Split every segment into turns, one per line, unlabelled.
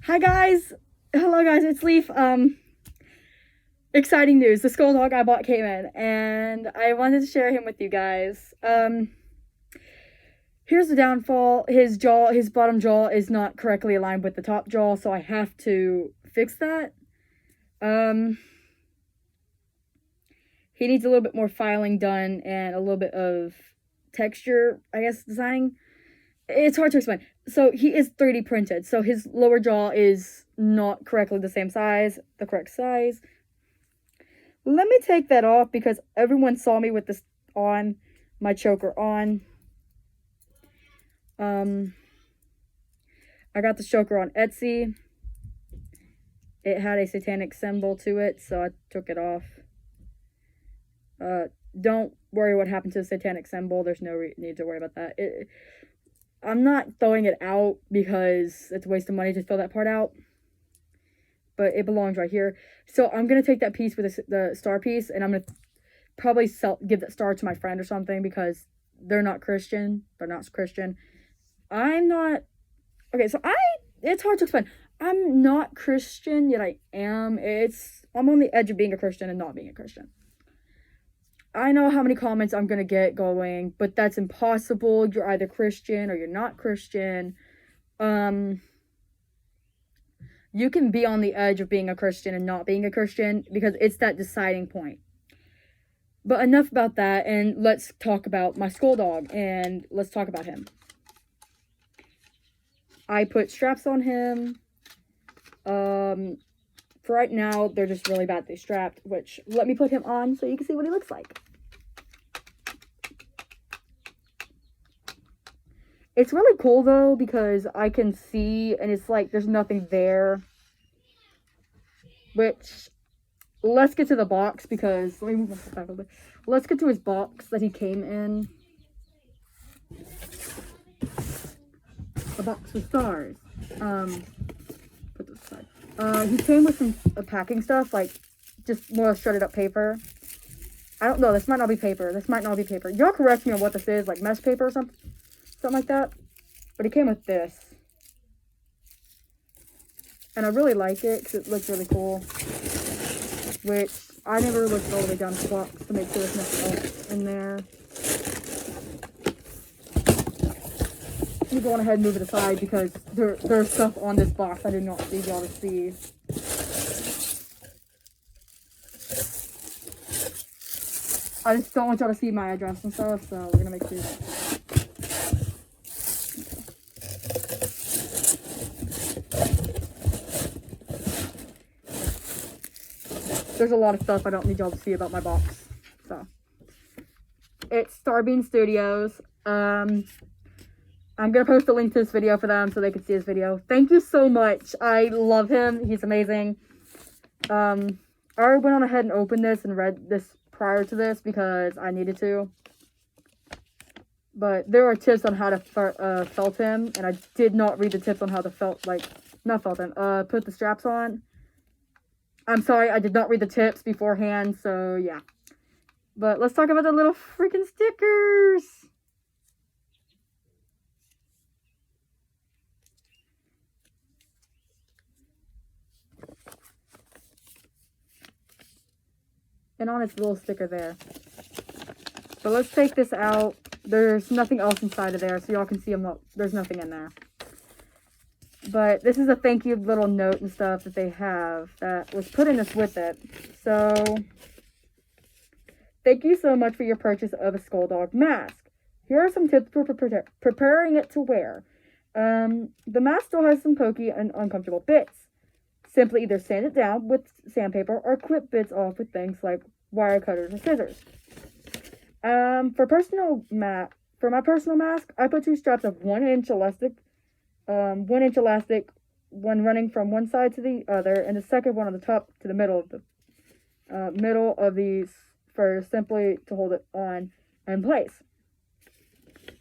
Hi guys! Hello guys, it's Leif. Exciting news. The skull dog I bought came in and I wanted to share him with you guys. Here's the downfall. His bottom jaw is not correctly aligned with the top jaw, so I have to fix that. He needs a little bit more filing done and a little bit of texture, I guess, designing. It's hard to explain. So he is 3D printed. So his lower jaw is not correctly the correct size. Let me take that off because everyone saw me with this on, my choker on. I got the choker on Etsy. It had a satanic symbol to it, so I took it off. Don't worry what happened to the satanic symbol. There's no need to worry about that. I'm not throwing it out because it's a waste of money to throw that part out. But it belongs right here. So I'm going to take that piece with the star piece, and I'm going to probably give that star to my friend or something because they're not Christian. They're not Christian. I'm not... Okay, so it's hard to explain. I'm not Christian, yet I am. I'm on the edge of being a Christian and not being a Christian. I know how many comments I'm going to get going, but that's impossible. You're either Christian or you're not Christian. You can be on the edge of being a Christian and not being a Christian because it's that deciding point. But enough about that, and let's talk about my skull dog, and let's talk about him. I put straps on him. For right now, they're just really badly strapped, which, let me put him on so you can see what he looks like. It's really cool, though, because I can see, and it's like there's nothing there. Which, let's get to the box, because, let me move this back a little bit. Let's get to his box that he came in. A box with stars. Put this aside. He came with some packing stuff, like, just more shredded up paper. I don't know, this might not be paper. Y'all correct me on what this is, like mesh paper or something like that. But it came with this. And I really like it because it looks really cool. Which, I never looked all the way down the box to make sure there's nothing else in there. You go on ahead and move it aside because there's stuff on this box I did not need y'all to see. I just don't want y'all to see my address and stuff, so we're gonna make sure that. There's a lot of stuff I don't need y'all to see about my box. So it's Starbeam Studios. I'm gonna post a link to this video for them so they can see his video. Thank you so much. I love him. He's amazing. I already went on ahead and opened this and read this prior to this because I needed to. But there are tips on how to felt him, and I did not read the tips on how to put the straps on. I'm sorry, I did not read the tips beforehand, so yeah. But let's talk about the little freaking stickers. And on its little sticker there. So let's take this out. There's nothing else inside of there, so y'all can see there's nothing in there. But this is a thank you little note and stuff that they have that was put in this with it. So, thank you so much for your purchase of a skull dog mask. Here are some tips for preparing it to wear. The mask still has some pokey and uncomfortable bits. Simply either sand it down with sandpaper or clip bits off with things like wire cutters or scissors. For my personal mask, I put 2 straps of 1-inch elastic. 1-inch elastic, one running from one side to the other, and the second one on the top to the middle of these first, simply to hold it on in place.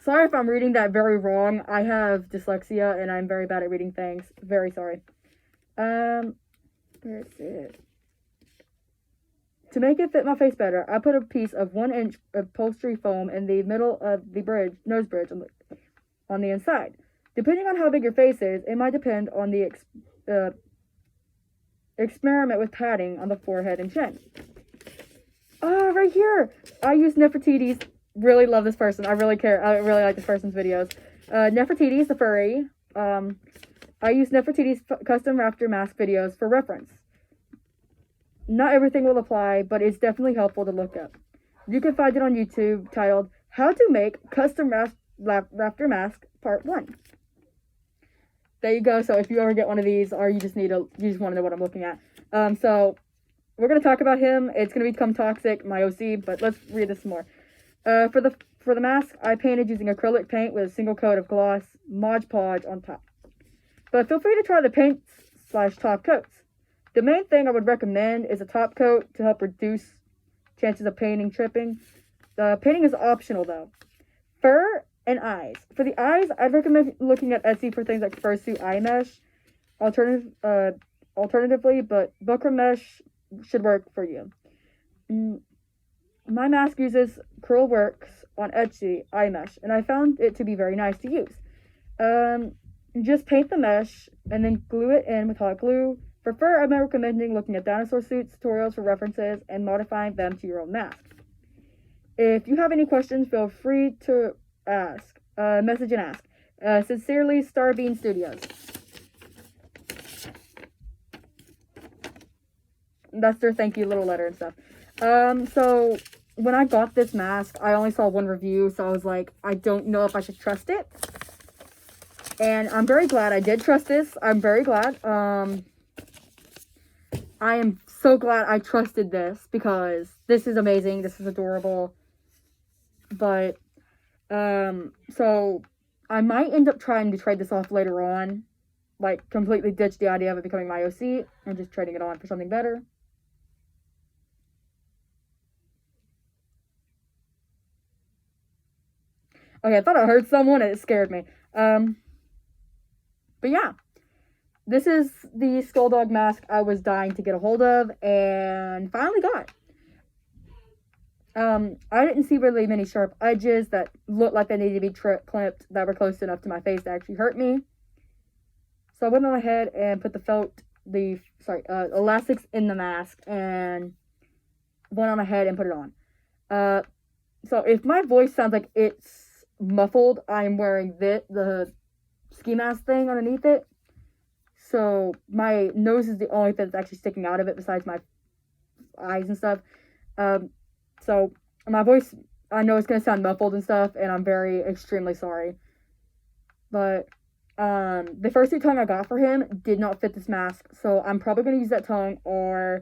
Sorry if I'm reading that very wrong. I have dyslexia and I'm very bad at reading things. Very sorry. Where's it? To make it fit my face better, I put a piece of 1-inch upholstery foam in the middle of the nose bridge on the inside. Depending on how big your face is, it might depend on the experiment with patting on the forehead and chin. Oh, right here. I use Nefertiti's. Really love this person. I really like this person's videos. Nefertiti's the furry. I use Nefertiti's custom raptor mask videos for reference. Not everything will apply, but it's definitely helpful to look up. You can find it on YouTube titled How to Make Custom Raptor Mask Part 1. There you go. So if you ever get one of these, or you just want to know what I'm looking at. So we're going to talk about him. It's going to become toxic, my OC, but let's read this some more. For the mask, I painted using acrylic paint with a single coat of gloss Mod Podge on top. But feel free to try the paint/top coats. The main thing I would recommend is a top coat to help reduce chances of painting tripping. The painting is optional though. Fur and eyes. For the eyes, I'd recommend looking at Etsy for things like fursuit eye mesh. Alternatively, but buckram mesh should work for you. My mask uses Curlworks on Etsy eye mesh, and I found it to be very nice to use. Just paint the mesh and then glue it in with hot glue. For fur, I'm recommending looking at dinosaur suits tutorials for references and modifying them to your own mask. If you have any questions, feel free to message and ask. Sincerely, Starbean Studios. That's their thank you little letter and stuff. So when I got this mask, I only saw one review, so I was like, I don't know if I should trust it. And I'm very glad I did trust this. I'm very glad. I am so glad I trusted this because this is amazing. This is adorable. But, so I might end up trying to trade this off later on. Like, completely ditch the idea of it becoming my OC and just trading it on for something better. Okay, I thought I heard someone and it scared me. But yeah, this is the skull dog mask I was dying to get a hold of and finally got. I didn't see really many sharp edges that looked like they needed to be clipped that were close enough to my face to actually hurt me. So I went on ahead and put elastics in the mask and went on ahead and put it on. So if my voice sounds like it's muffled, I'm wearing the ski mask thing underneath it. So my nose is the only thing that's actually sticking out of it besides my eyes and stuff. So my voice, I know it's going to sound muffled and stuff, and I'm extremely sorry. But the fursuit tongue I got for him did not fit this mask, so I'm probably going to use that tongue I'm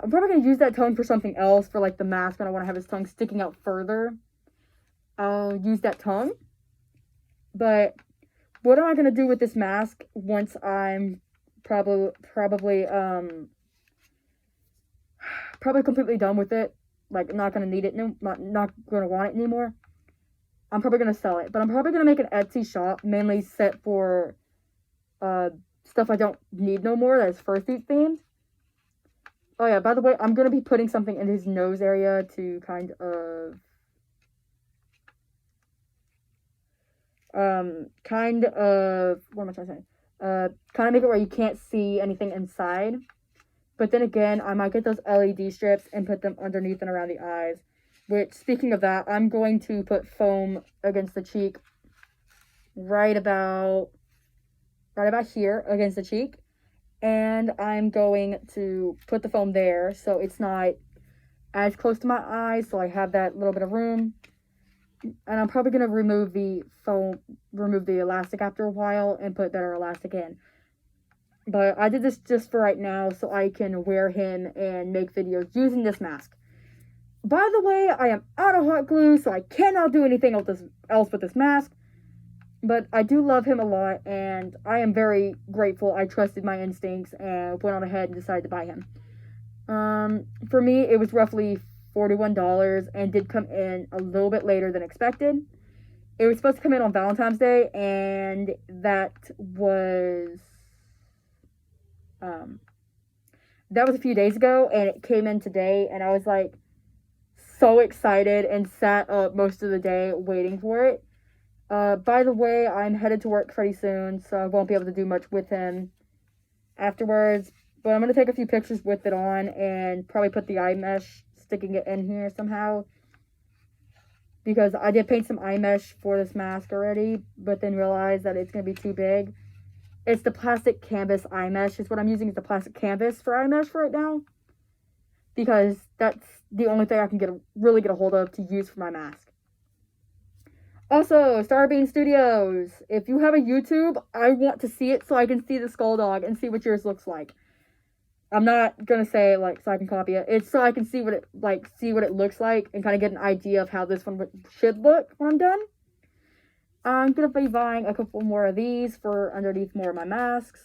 probably going to use that tongue for something else for like the mask when I want to have his tongue sticking out further. I'll use that tongue. But what am I going to do with this mask once I'm probably completely done with it? Like, not going to need it, not going to want it anymore. I'm probably going to sell it. But I'm probably going to make an Etsy shop, mainly set for stuff I don't need no more, that's fursuit themed. Oh yeah, by the way, I'm going to be putting something in his nose area to kind of... what am I trying to say? Kind of make it where you can't see anything inside. But then again, I might get those LED strips and put them underneath and around the eyes. Which, speaking of that, I'm going to put foam against the cheek right about here against the cheek. And I'm going to put the foam there so it's not as close to my eyes, so I have that little bit of room. And I'm probably going to remove the elastic after a while and put better elastic in. But I did this just for right now so I can wear him and make videos using this mask. By the way, I am out of hot glue, so I cannot do anything else with this mask. But I do love him a lot, and I am very grateful I trusted my instincts and went on ahead and decided to buy him. For me, it was roughly $41 and did come in a little bit later than expected. It was supposed to come in on Valentine's Day, and that was a few days ago, and it came in today, and I was like so excited and sat up most of the day waiting for it. By the way, I'm headed to work pretty soon, so I won't be able to do much with him afterwards. But I'm going to take a few pictures with it on and probably put the eye mesh, sticking it in here somehow. Because I did paint some eye mesh for this mask already, but then realized that it's going to be too big. It's the plastic canvas eye mesh is what I'm using, is the plastic canvas for eye mesh right now. Because that's the only thing I can really get a hold of to use for my mask. Also, Starbeam Studios. If you have a YouTube, I want to see it so I can see the skull dog and see what yours looks like. I'm not gonna say like so I can copy it. It's so I can see what it looks like and kind of get an idea of how this one should look when I'm done. I'm gonna be buying a couple more of these for underneath more of my masks.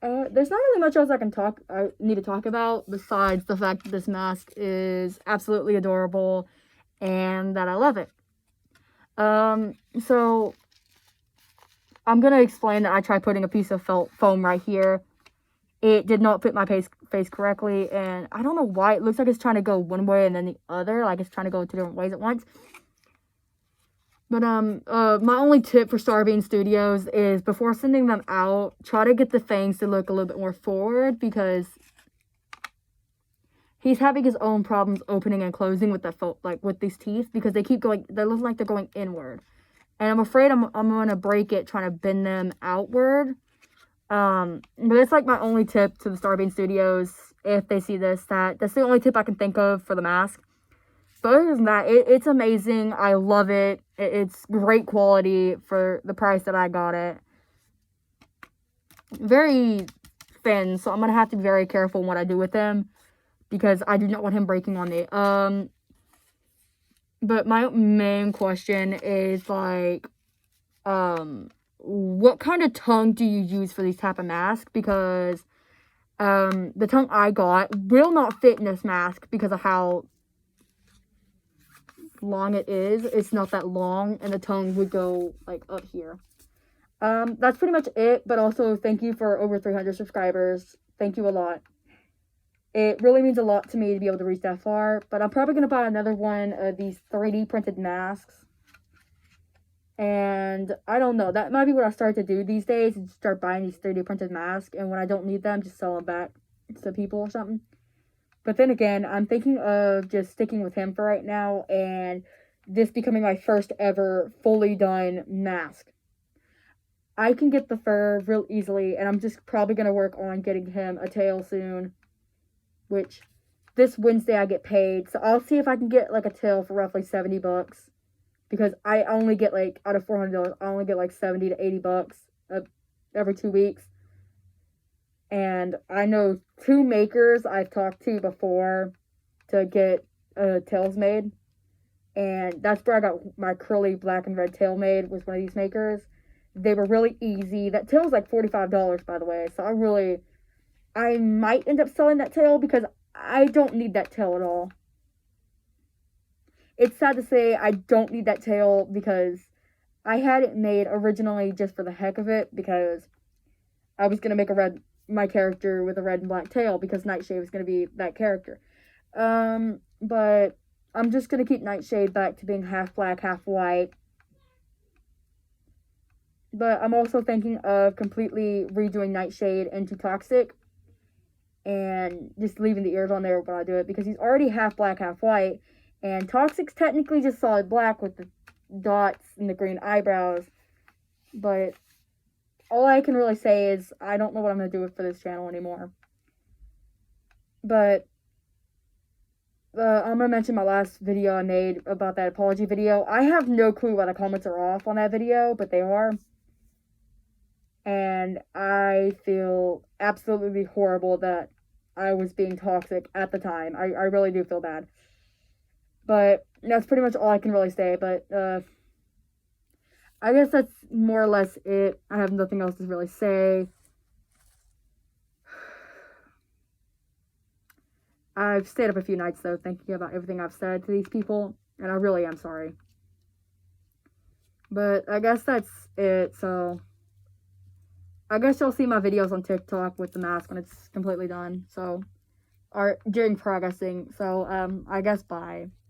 There's not really much else I need to talk about besides the fact that this mask is absolutely adorable and that I love it. So I'm gonna explain that I tried putting a piece of foam right here. It did not fit my face correctly, and I don't know why. It looks like it's trying to go one way and then the other, like it's trying to go two different ways at once. But, my only tip for Starbeam Studios is before sending them out, try to get the fangs to look a little bit more forward because he's having his own problems opening and closing with with these teeth because they look like they're going inward. And I'm afraid I'm going to break it trying to bend them outward. But it's like my only tip to the Starbeam Studios if they see this. That's the only tip I can think of for the mask. But other than that, it's amazing. I love it. It's great quality for the price that I got it. Very thin, so I'm going to have to be very careful in what I do with him. Because I do not want him breaking on me. But my main question is, like, what kind of tongue do you use for these type of masks? Because, the tongue I got will not fit in this mask because of how long it is. It's not that long, and the tongue would go, like, up here. That's pretty much it, but also thank you for over 300 subscribers. Thank you a lot. It really means a lot to me to be able to reach that far, but I'm probably going to buy another one of these 3D printed masks. And I don't know, that might be what I start to do these days, is start buying these 3D printed masks, and when I don't need them, just sell them back to people or something. But then again, I'm thinking of just sticking with him for right now, and this becoming my first ever fully done mask. I can get the fur real easily, and I'm just probably going to work on getting him a tail soon. Which, this Wednesday I get paid, so I'll see if I can get, like, a tail for roughly $70. Because I only get, like, out of $400, I only get, like, $70 to $80 every 2 weeks. And I know 2 makers I've talked to before to get tails made. And that's where I got my curly black and red tail made, was one of these makers. They were really easy. That tail's like $45, by the way. So I might end up selling that tail because I don't need that tail at all. It's sad to say I don't need that tail because I had it made originally just for the heck of it because I was going to make my character with a red and black tail because Nightshade was going to be that character. But I'm just going to keep Nightshade back to being half black, half white. But I'm also thinking of completely redoing Nightshade into Toxic and just leaving the ears on there when I do it because he's already half black, half white. And Toxic's technically just solid black with the dots and the green eyebrows. But all I can really say is I don't know what I'm going to do for this channel anymore. But I'm going to mention my last video I made about that apology video. I have no clue why the comments are off on that video, but they are. And I feel absolutely horrible that I was being toxic at the time. I really do feel bad. But that's pretty much all I can really say. But I guess that's more or less it. I have nothing else to really say. I've stayed up a few nights, though, thinking about everything I've said to these people. And I really am sorry. But I guess that's it. So I guess you'll see my videos on TikTok with the mask when it's completely done. So, or during progressing. So, I guess bye.